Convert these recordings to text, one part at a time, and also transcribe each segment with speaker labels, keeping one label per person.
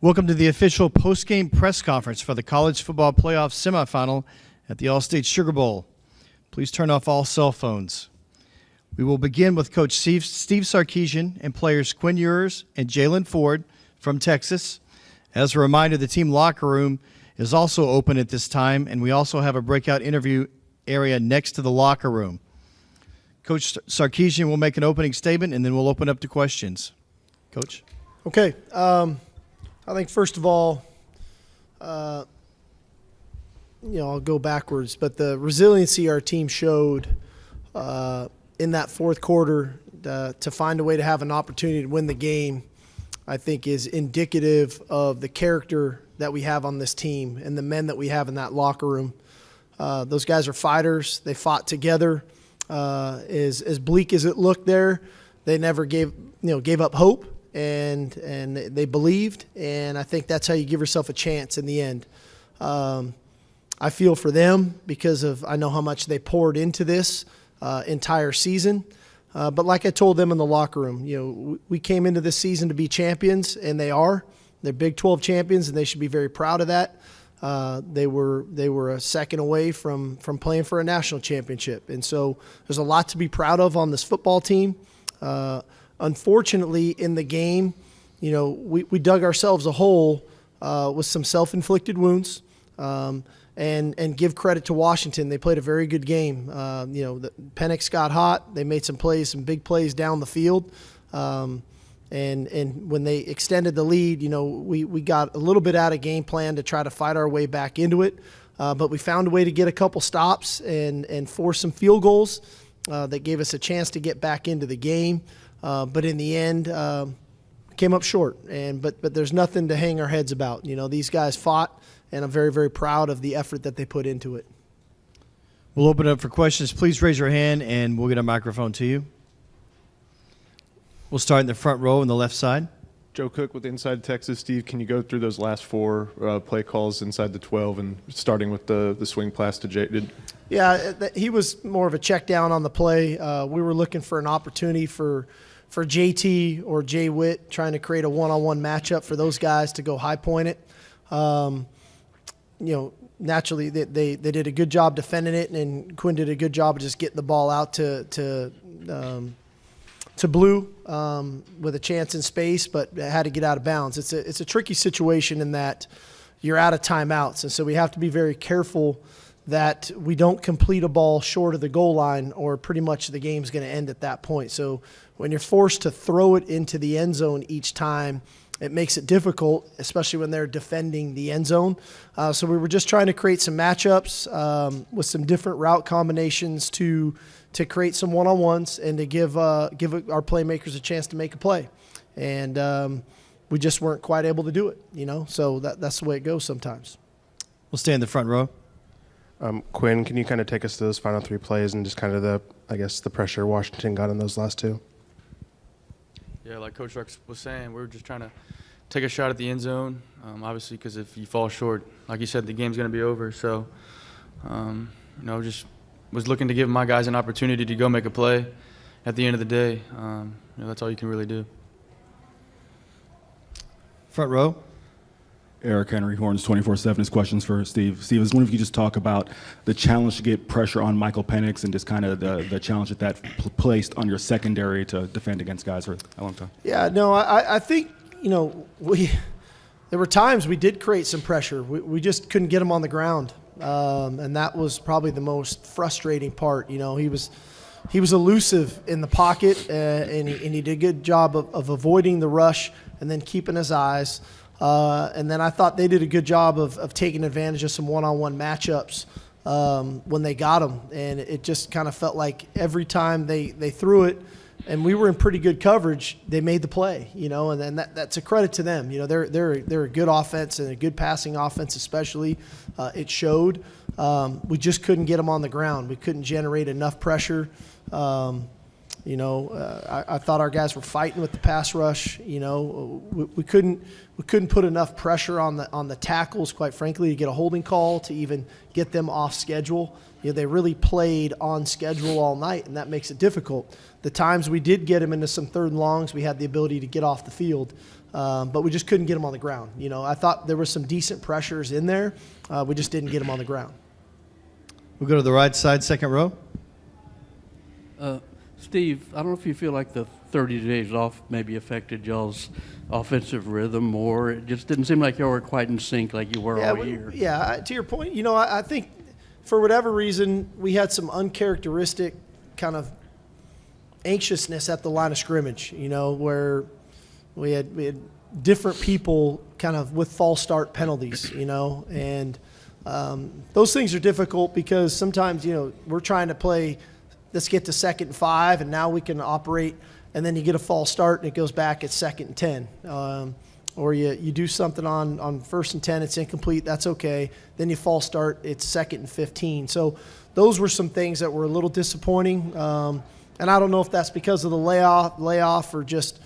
Speaker 1: Welcome to the official post-game press conference for the College Football Playoff semifinal at the All-State Sugar Bowl. Please turn off all cell phones. We will begin with Coach Steve Sarkisian and players Quinn Ewers and Jaylan Ford from Texas. As a reminder, the team locker room is also open at this time, and we also have a breakout interview area next to the locker room. Coach Sarkisian will make an opening statement, and then we'll open up to questions. Coach?
Speaker 2: Okay. I think first of all, I'll go backwards, but the resiliency our team showed in that fourth quarter to find a way to have an opportunity to win the game, I think is indicative of the character that we have on this team and the men that we have in that locker room. Those guys are fighters. They fought together. As bleak as it looked there, they never gave up hope. And they believed, and I think that's how you give yourself a chance in the end. I feel for them because I know how much they poured into this entire season. But like I told them in the locker room, we came into this season to be champions, and they are. They're Big 12 champions, and they should be very proud of that. They were a second away from playing for a national championship, and so there's a lot to be proud of on this football team. Unfortunately, in the game, we dug ourselves a hole with some self-inflicted wounds, and give credit to Washington. They played a very good game. Penix got hot. They made some big plays down the field, and when they extended the lead, we got a little bit out of game plan to try to fight our way back into it, but we found a way to get a couple stops and force some field goals that gave us a chance to get back into the game. But in the end, came up short. But there's nothing to hang our heads about. These guys fought, and I'm very, very proud of the effort that they put into it.
Speaker 1: We'll open it up for questions. Please raise your hand, and we'll get a microphone to you. We'll start in the front row on the left side.
Speaker 3: Joe Cook with Inside Texas. Steve, can you go through those last four play calls inside the 12 and starting with the swing pass to Jay?
Speaker 2: Yeah, he was more of a check down on the play. We were looking for an opportunity for JT or Jay Witt, trying to create a one-on-one matchup for those guys to go high point it. Naturally they did a good job defending it, and Quinn did a good job of just getting the ball out to Blue with a chance in space, but had to get out of bounds. It's a tricky situation in that you're out of timeouts, and so we have to be very careful that we don't complete a ball short of the goal line, or pretty much the game's going to end at that point. So when you're forced to throw it into the end zone each time, it makes it difficult, especially when they're defending the end zone. So we were just trying to create some matchups with some different route combinations to create some one-on-ones and to give our playmakers a chance to make a play. And we just weren't quite able to do it, so that's the way it goes sometimes.
Speaker 1: We'll stay in the front row.
Speaker 4: Quinn, can you kind of take us to those final three plays and just kind of the pressure Washington got in those last two?
Speaker 5: Yeah, like Coach Rex was saying, we were just trying to take a shot at the end zone, obviously, because if you fall short, like you said, the game's going to be over. So, just was looking to give my guys an opportunity to go make a play at the end of the day. That's all you can really do.
Speaker 1: Front row.
Speaker 6: Eric Henry, Horns 24/7. His questions for Steve. Steve, I was wondering if you could just talk about the challenge to get pressure on Michael Penix and just kind of the challenge that placed on your secondary to defend against guys for a long time.
Speaker 2: Yeah, no, I think, there were times we did create some pressure. We just couldn't get him on the ground, and that was probably the most frustrating part. He was elusive in the pocket, and he did a good job of avoiding the rush and then keeping his eyes. And then I thought they did a good job of taking advantage of some one-on-one matchups when they got them. And it just kind of felt like every time they threw it and we were in pretty good coverage, they made the play, and then that's a credit to them. They're a good offense and a good passing offense especially. It showed. We just couldn't get them on the ground. We couldn't generate enough pressure. I thought our guys were fighting with the pass rush. We couldn't put enough pressure on the tackles, quite frankly, to get a holding call to even get them off schedule. They really played on schedule all night, and that makes it difficult. The times we did get them into some third and longs, we had the ability to get off the field, but we just couldn't get them on the ground. I thought there were some decent pressures in there. We just didn't get them on the ground.
Speaker 1: We'll go to the right side, second row.
Speaker 7: Steve, I don't know if you feel like the 30 days off maybe affected y'all's offensive rhythm more. It just didn't seem like y'all were quite in sync like you were all year.
Speaker 2: Yeah, to your point, I think for whatever reason, we had some uncharacteristic kind of anxiousness at the line of scrimmage, where we had different people kind of with false start penalties, and those things are difficult because sometimes, we're trying to play, let's get to 2nd and 5, and now we can operate, and then you get a false start and it goes back at 2nd and 10. Or you do something on 1st and 10, it's incomplete, that's okay. Then you false start, it's 2nd and 15. So those were some things that were a little disappointing. And I don't know if that's because of the layoff or just,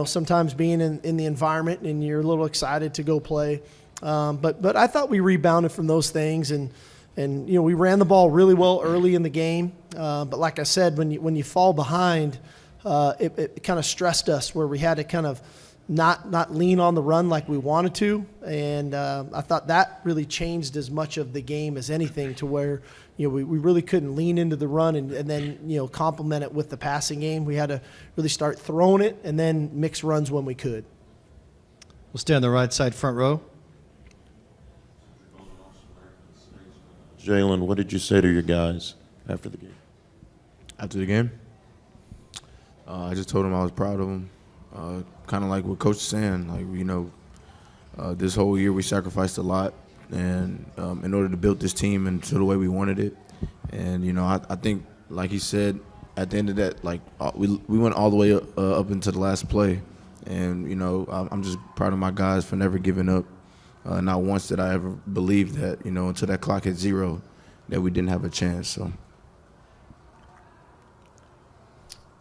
Speaker 2: sometimes being in the environment and you're a little excited to go play. But I thought we rebounded from those things, and we ran the ball really well early in the game. But like I said, when you fall behind, it kind of stressed us where we had to kind of not lean on the run like we wanted to. And I thought that really changed as much of the game as anything, to where we really couldn't lean into the run and then complement it with the passing game. We had to really start throwing it and then mix runs when we could.
Speaker 1: We'll stay on the right side, front row.
Speaker 8: Jaylan, what did you say to your guys after the game?
Speaker 9: After the game, I just told them I was proud of them. Kind of like what Coach is saying, this whole year we sacrificed a lot, and in order to build this team into the way we wanted it. And I think, like he said, at the end of that, we went all the way up into the last play, and I'm just proud of my guys for never giving up. Not once did I ever believe that, until that clock hit 0, that we didn't have a chance. So.
Speaker 1: All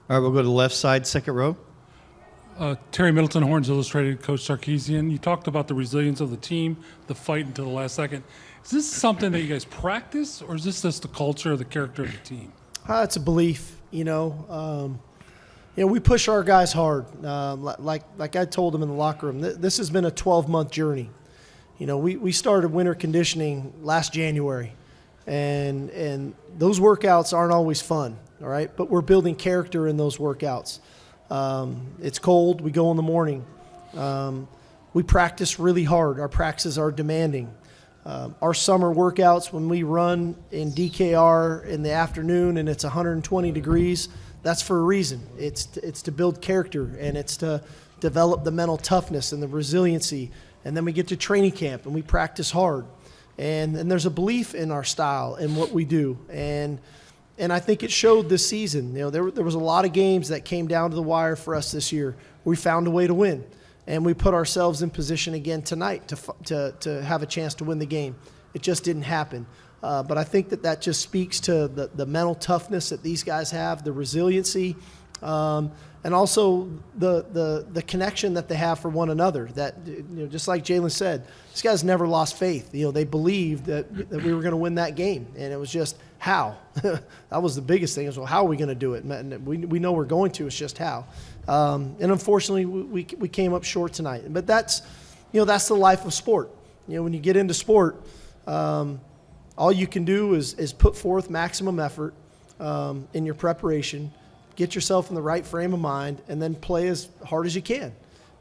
Speaker 1: right, we'll go to the left side, second row.
Speaker 10: Terry Middleton, Horns Illustrated, Coach Sarkisian. You talked about the resilience of the team, the fight until the last second. Is this something that you guys practice, or is this just the culture or the character of the team?
Speaker 2: It's a belief, we push our guys hard. Like I told them in the locker room, this has been a 12-month journey. We started winter conditioning last January, and those workouts aren't always fun, all right? But we're building character in those workouts. It's cold. We go in the morning. We practice really hard. Our practices are demanding. Our summer workouts, when we run in DKR in the afternoon and it's 120 degrees, that's for a reason. It's to build character, and it's to develop the mental toughness and the resiliency. And then we get to training camp and we practice hard. And there's a belief in our style and what we do. And I think it showed this season. There was a lot of games that came down to the wire for us this year. We found a way to win, and we put ourselves in position again tonight to have a chance to win the game. It just didn't happen. But I think that just speaks to the mental toughness that these guys have, the resiliency, and also the connection that they have for one another. That just like Jaylan said, these guys never lost faith. They believed that we were going to win that game, and it was just how. That was the biggest thing. Is, well, how are we going to do it? And we know we're going to. It's just how. And unfortunately, we came up short tonight. But that's the life of sport. When you get into sport, all you can do is put forth maximum effort in your preparation, get yourself in the right frame of mind, and then play as hard as you can.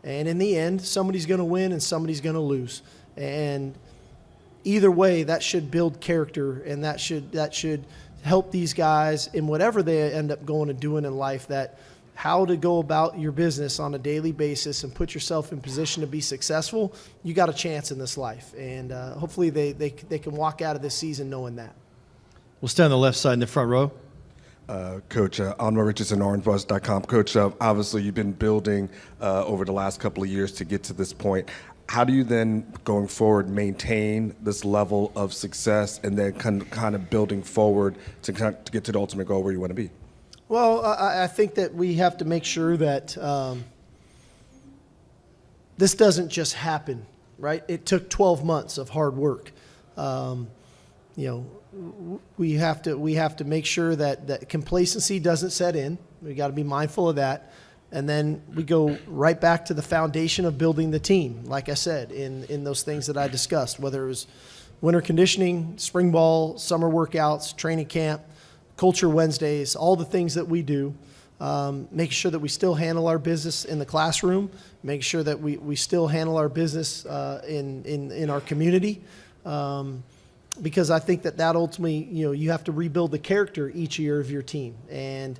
Speaker 2: And in the end, somebody's going to win and somebody's going to lose. And either way, that should build character, and that should help these guys in whatever they end up going and doing in life, that how to go about your business on a daily basis and put yourself in position to be successful. You got a chance in this life. And hopefully they can walk out of this season knowing that.
Speaker 1: We'll stay on the left side in the front row.
Speaker 11: Coach, Alma Richardson, OrangeBuzz.com. Coach, obviously you've been building over the last couple of years to get to this point. How do you then, going forward, maintain this level of success and then kind of building forward to get to the ultimate goal where you want to be?
Speaker 2: Well, I think that we have to make sure that this doesn't just happen, right? It took 12 months of hard work. We have to make sure that complacency doesn't set in. We got to be mindful of that. And then we go right back to the foundation of building the team, like I said, in those things that I discussed, whether it was winter conditioning, spring ball, summer workouts, training camp, Culture Wednesdays, all the things that we do, making sure that we still handle our business in the classroom, making sure that we still handle our business in our community, because I think that ultimately, you have to rebuild the character each year of your team. And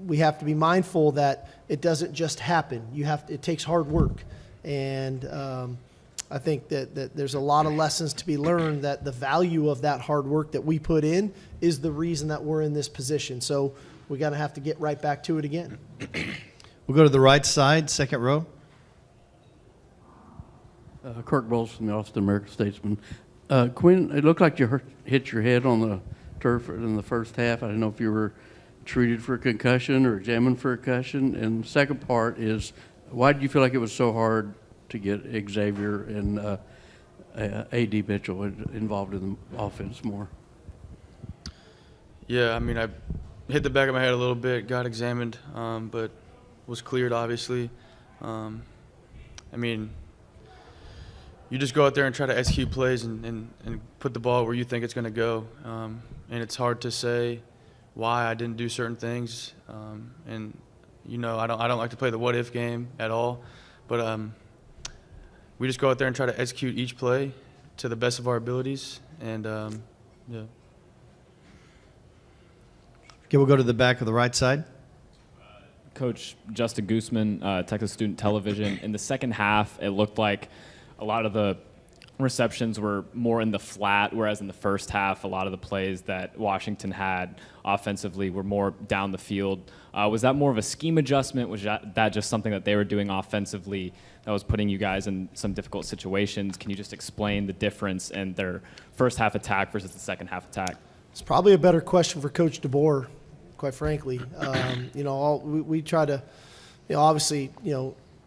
Speaker 2: we have to be mindful that it doesn't just happen. It takes hard work. And I think that there's a lot of lessons to be learned, that the value of that hard work that we put in is the reason that we're in this position. So we're going to have to get right back to it again.
Speaker 1: We'll go to the right side, second row.
Speaker 7: Kirk Bowles from the office of the American-Statesman. Quinn, it looked like you hit your head on the turf in the first half. I don't know if you were treated for a concussion or examined for a concussion. And the second part is, why did you feel like it was so hard to get Xavier and A.D. Mitchell involved in the offense more?
Speaker 5: Yeah, I mean, I hit the back of my head a little bit, got examined, but was cleared, obviously. I mean, you just go out there and try to execute plays and put the ball where you think it's going to go. And it's hard to say why I didn't do certain things. And, I don't like to play the what-if game at all. But we just go out there and try to execute each play to the best of our abilities. And, yeah.
Speaker 1: Okay, we'll go to the back of the right side.
Speaker 12: Coach Justin Guzman, Texas Student Television. In the second half, it looked like a lot of the receptions were more in the flat, whereas in the first half, a lot of the plays that Washington had offensively were more down the field. Was that more of a scheme adjustment? Was that just something that they were doing offensively that was putting you guys in some difficult situations? Can you just explain the difference in their first half attack versus the second half attack?
Speaker 2: It's probably a better question for Coach DeBoer, quite frankly. We try to, obviously,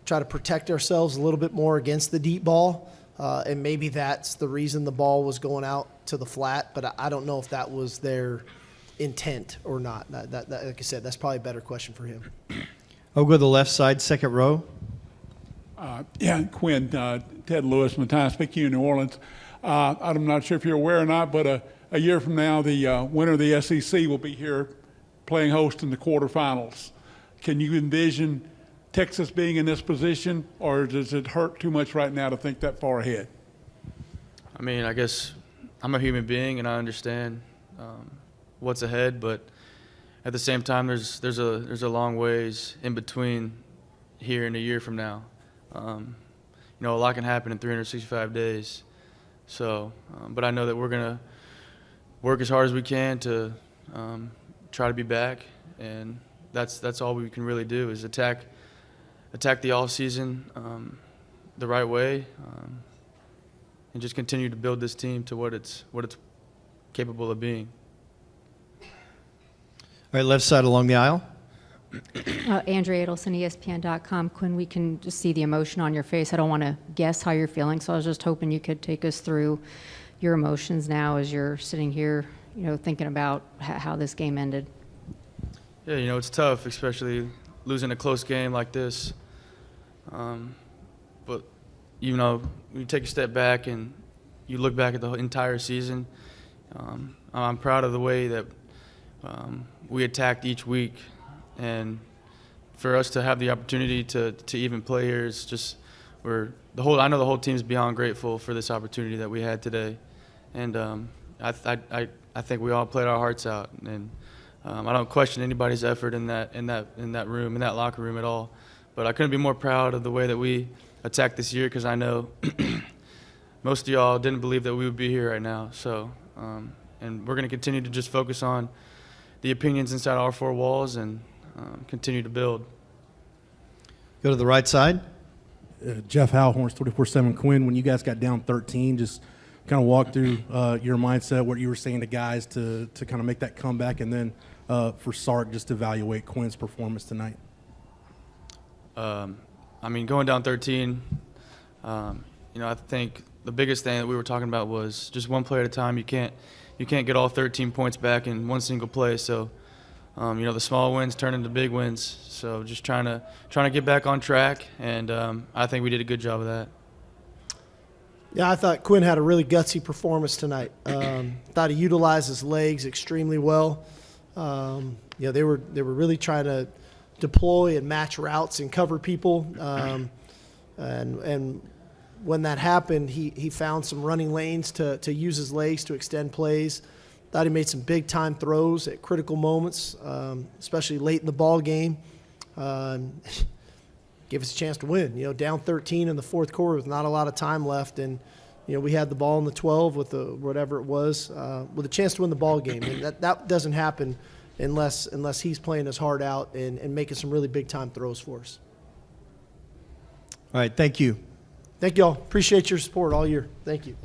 Speaker 2: try to protect ourselves a little bit more against the deep ball. And maybe that's the reason the ball was going out to the flat, but I don't know if that was their intent or not. That, like I said, that's probably a better question for him.
Speaker 1: I'll go to the left side, second row.
Speaker 13: Quinn, Ted Lewis from the Times-Picayune, New Orleans. I'm not sure if you're aware or not, but a year from now, the winner of the SEC will be here playing host in the quarterfinals. Can you envision Texas being in this position, or does it hurt too much right now to think that far ahead?
Speaker 5: I mean, I guess I'm a human being and I understand what's ahead, but at the same time, there's a long ways in between here and a year from now. A lot can happen in 365 days. So, but I know that we're gonna work as hard as we can to try to be back, and that's all we can really do is attack the off season the right way, and just continue to build this team to what it's capable of being.
Speaker 1: All right, left side along the aisle.
Speaker 14: Andrea Adelson, ESPN.com. Quinn, we can just see the emotion on your face. I don't want to guess how you're feeling, so I was just hoping you could take us through your emotions now as you're sitting here, thinking about how this game ended.
Speaker 5: Yeah, it's tough, especially losing a close game like this. But, when you take a step back and you look back at the entire season, I'm proud of the way that we attacked each week. And for us to have the opportunity to even play here is just I know the whole team's beyond grateful for this opportunity that we had today. And I think we all played our hearts out. And I don't question anybody's effort in that room, in that locker room at all. But I couldn't be more proud of the way that we attacked this year, because I know most of y'all didn't believe that we would be here right now. So, and we're going to continue to just focus on the opinions inside our four walls and continue to build.
Speaker 1: Go to the right side.
Speaker 15: Jeff Howell, Horns 24/7. Quinn, when you guys got down 13, just kind of walk through your mindset, what you were saying to guys to kind of make that comeback, and then for Sark just to evaluate Quinn's performance tonight.
Speaker 5: I mean, going down 13, I think the biggest thing that we were talking about was just one play at a time. You can't get all 13 points back in one single play. So, the small wins turn into big wins. So just trying to get back on track, and I think we did a good job of that.
Speaker 2: Yeah, I thought Quinn had a really gutsy performance tonight. Thought he utilized his legs extremely well. They were really trying to deploy and match routes and cover people. And when that happened, he found some running lanes to use his legs to extend plays. Thought he made some big time throws at critical moments, especially late in the ball game. Gave us a chance to win. Down 13 in the fourth quarter with not a lot of time left, and we had the ball in the 12 with whatever it was, with a chance to win the ball game. And that doesn't happen unless he's playing his heart out and making some really big time throws for us.
Speaker 1: All right, thank you.
Speaker 2: Thank you all. Appreciate your support all year. Thank you.